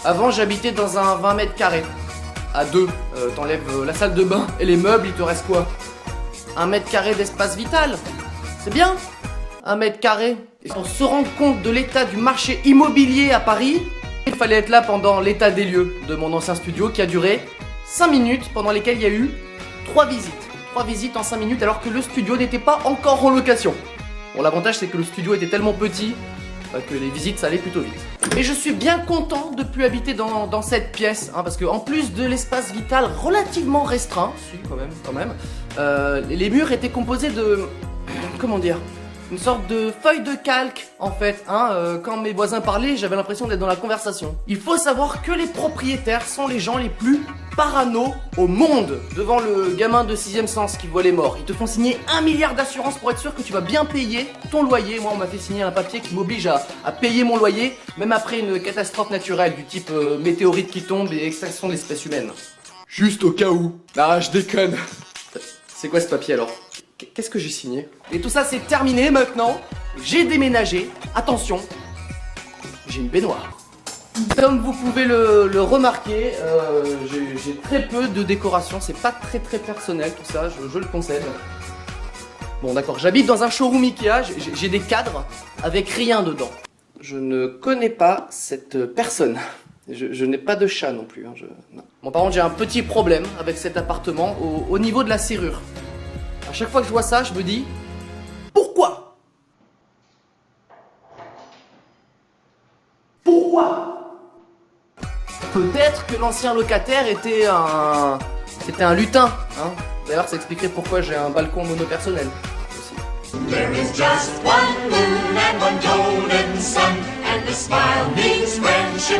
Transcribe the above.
Avant, j'habitais dans un 20 mètres carrés. À deux, t'enlèves la salle de bain et les meubles, il te reste quoi? 1 mètre carré d'espace vital. C'est bien, 1 mètre carré. Et pour se rendre compte de l'état du marché immobilier à Paris, il fallait être là pendant l'état des lieux de mon ancien studio qui a duré 5 minutes, pendant lesquelles il y a eu 3 visites. 3 visites en 5 minutes alors que le studio n'était pas encore en location. Bon, l'avantage c'est que le studio était tellement petit que les visites ça allait plutôt vite. Et je suis bien content de plus habiter dans cette pièce, hein, parce que en plus de l'espace vital relativement restreint, si quand même, les murs étaient composés de, comment dire, une sorte de feuille de calque en fait, hein, quand mes voisins parlaient j'avais l'impression d'être dans la conversation. Il faut savoir que les propriétaires sont les gens les plus parano au monde. Devant le gamin de 6ème sens qui voit les morts, ils te font signer 1 milliard d'assurance pour être sûr que tu vas bien payer ton loyer. Moi on m'a fait signer un papier qui m'oblige à payer mon loyer, même après une catastrophe naturelle du type météorite qui tombe et extinction de l'espèce humaine. Juste au cas où. Ah je déconne. C'est quoi ce papier alors? Qu'est-ce que j'ai signé? Et tout ça c'est terminé maintenant. J'ai déménagé. Attention, j'ai une baignoire. Comme vous pouvez le remarquer, j'ai très peu de décoration. C'est pas très personnel tout ça, je le concède. Bon d'accord, j'habite dans un showroom Ikea. J'ai des cadres avec rien dedans. Je ne connais pas cette personne. Je n'ai pas de chat non plus. Hein, non. Bon, par contre j'ai un petit problème avec cet appartement au niveau de la serrure. À chaque fois que je vois ça, je me dis pourquoi? Pourquoi? Peut-être que l'ancien locataire était un lutin. Hein. D'ailleurs, ça expliquerait pourquoi j'ai un balcon monopersonnel aussi. There is just one moon and one golden sun, and the smile means friendship.